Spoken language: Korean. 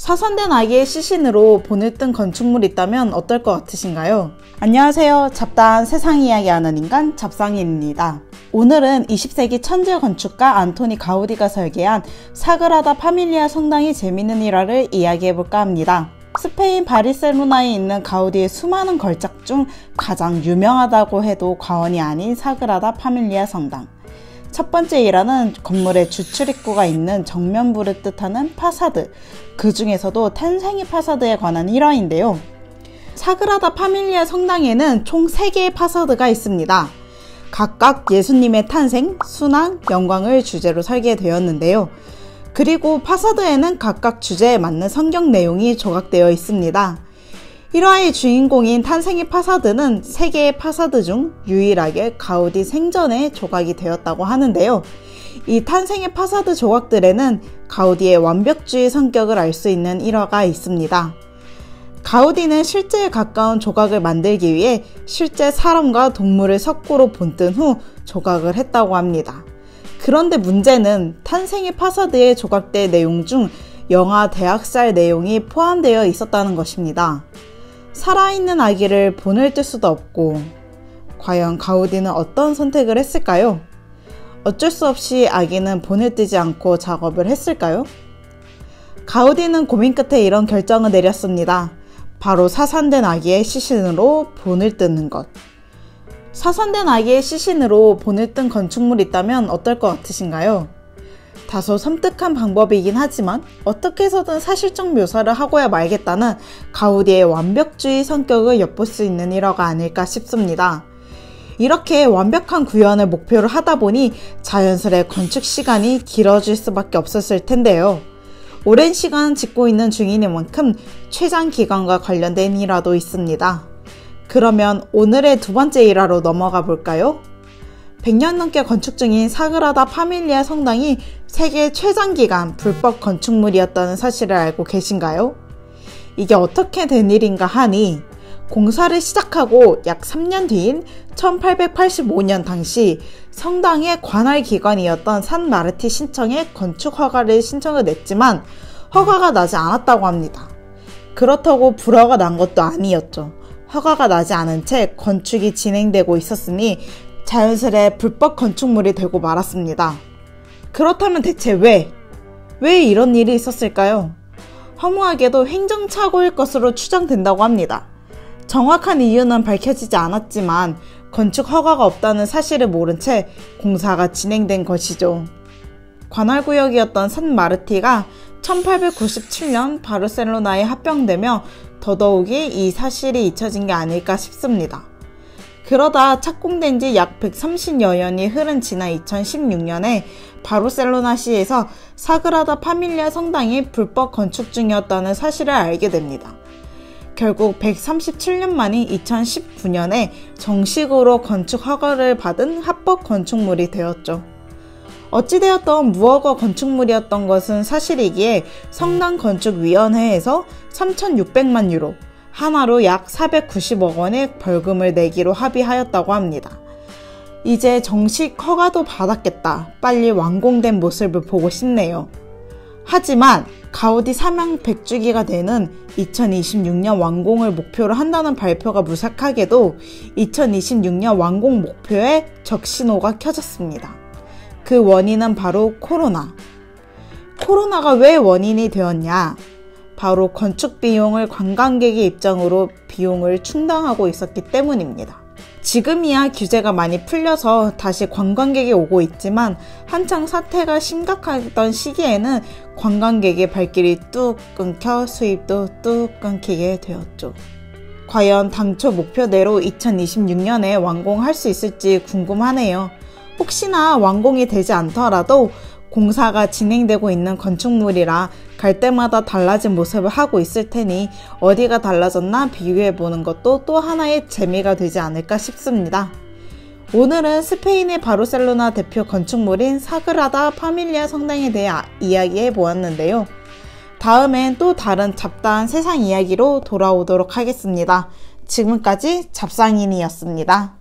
사선된 아기의 시신으로 본을 뜬 건축물이 있다면 어떨 것 같으신가요? 안녕하세요. 잡다한 세상 이야기하는 인간 잡상인입니다. 오늘은 20세기 천재 건축가 안토니 가우디가 설계한 사그라다 파밀리아 성당의 재미있는 일화를 이야기해볼까 합니다. 스페인 바르셀로나에 있는 가우디의 수많은 걸작 중 가장 유명하다고 해도 과언이 아닌 사그라다 파밀리아 성당. 첫 번째 일화는 건물의 주출입구가 있는 정면부를 뜻하는 파사드, 그 중에서도 탄생이 파사드에 관한 일화인데요. 사그라다 파밀리아 성당에는 총 3개의 파사드가 있습니다. 각각 예수님의 탄생, 순환, 영광을 주제로 설계되었는데요. 그리고 파사드에는 각각 주제에 맞는 성경 내용이 조각되어 있습니다. 1화의 주인공인 탄생의 파사드는 3개의 파사드 중 유일하게 가우디 생전에 조각이 되었다고 하는데요. 이 탄생의 파사드 조각들에는 가우디의 완벽주의 성격을 알 수 있는 일화가 있습니다. 가우디는 실제에 가까운 조각을 만들기 위해 실제 사람과 동물을 석고로 본뜬 후 조각을 했다고 합니다. 그런데 문제는 탄생의 파사드에 조각된 내용 중 영화 대학살 내용이 포함되어 있었다는 것입니다. 살아있는 아기를 본을 뜰 수도 없고, 과연 가우디는 어떤 선택을 했을까요? 어쩔 수 없이 아기는 본을 뜨지 않고 작업을 했을까요? 가우디는 고민 끝에 이런 결정을 내렸습니다. 바로 사선된 아기의 시신으로 본을 뜨는 것. 사선된 아기의 시신으로 본을 뜬 건축물이 있다면 어떨 것 같으신가요? 다소 섬뜩한 방법이긴 하지만 어떻게 해서든 사실적 묘사를 하고야 말겠다는 가우디의 완벽주의 성격을 엿볼 수 있는 일화가 아닐까 싶습니다. 이렇게 완벽한 구현을 목표로 하다 보니 자연스레 건축 시간이 길어질 수밖에 없었을 텐데요. 오랜 시간 짓고 있는 중인 만큼 최장 기간과 관련된 일화도 있습니다. 그러면 오늘의 두 번째 일화로 넘어가 볼까요? 100년 넘게 건축 중인 사그라다 파밀리아 성당이 세계 최장기간 불법 건축물이었다는 사실을 알고 계신가요? 이게 어떻게 된 일인가 하니 공사를 시작하고 약 3년 뒤인 1885년 당시 성당의 관할 기관이었던 산 마르티 신청에 건축 허가를 신청을 냈지만 허가가 나지 않았다고 합니다. 그렇다고 불허가 난 것도 아니었죠. 허가가 나지 않은 채 건축이 진행되고 있었으니 자연스레 불법 건축물이 되고 말았습니다. 그렇다면 대체 왜 이런 일이 있었을까요? 허무하게도 행정착오일 것으로 추정된다고 합니다. 정확한 이유는 밝혀지지 않았지만 건축 허가가 없다는 사실을 모른 채 공사가 진행된 것이죠. 관할구역이었던 산 마르티가 1897년 바르셀로나에 합병되며 더더욱이 이 사실이 잊혀진 게 아닐까 싶습니다. 그러다 착공된 지 약 130여 년이 흐른 지난 2016년에 바르셀로나시에서 사그라다 파밀리아 성당이 불법 건축 중이었다는 사실을 알게 됩니다. 결국 137년 만인 2019년에 정식으로 건축 허가를 받은 합법 건축물이 되었죠. 어찌되었던 무허가 건축물이었던 것은 사실이기에 성당 건축위원회에서 3,600만 유로, 하나로 약 490억 원의 벌금을 내기로 합의하였다고 합니다. 이제 정식 허가도 받았겠다. 빨리 완공된 모습을 보고 싶네요. 하지만 가우디 사망 100주기가 되는 2026년 완공을 목표로 한다는 발표가 무색하게도 2026년 완공 목표에 적신호가 켜졌습니다. 그 원인은 바로 코로나. 코로나가 왜 원인이 되었냐? 바로 건축 비용을 관광객의 입장으로 비용을 충당하고 있었기 때문입니다. 지금이야 규제가 많이 풀려서 다시 관광객이 오고 있지만 한창 사태가 심각하던 시기에는 관광객의 발길이 뚝 끊겨 수입도 뚝 끊기게 되었죠. 과연 당초 목표대로 2026년에 완공할 수 있을지 궁금하네요. 혹시나 완공이 되지 않더라도 공사가 진행되고 있는 건축물이라 갈 때마다 달라진 모습을 하고 있을 테니 어디가 달라졌나 비교해보는 것도 또 하나의 재미가 되지 않을까 싶습니다. 오늘은 스페인의 바르셀로나 대표 건축물인 사그라다 파밀리아 성당에 대해 이야기해 보았는데요. 다음엔 또 다른 잡다한 세상 이야기로 돌아오도록 하겠습니다. 지금까지 잡상인이었습니다.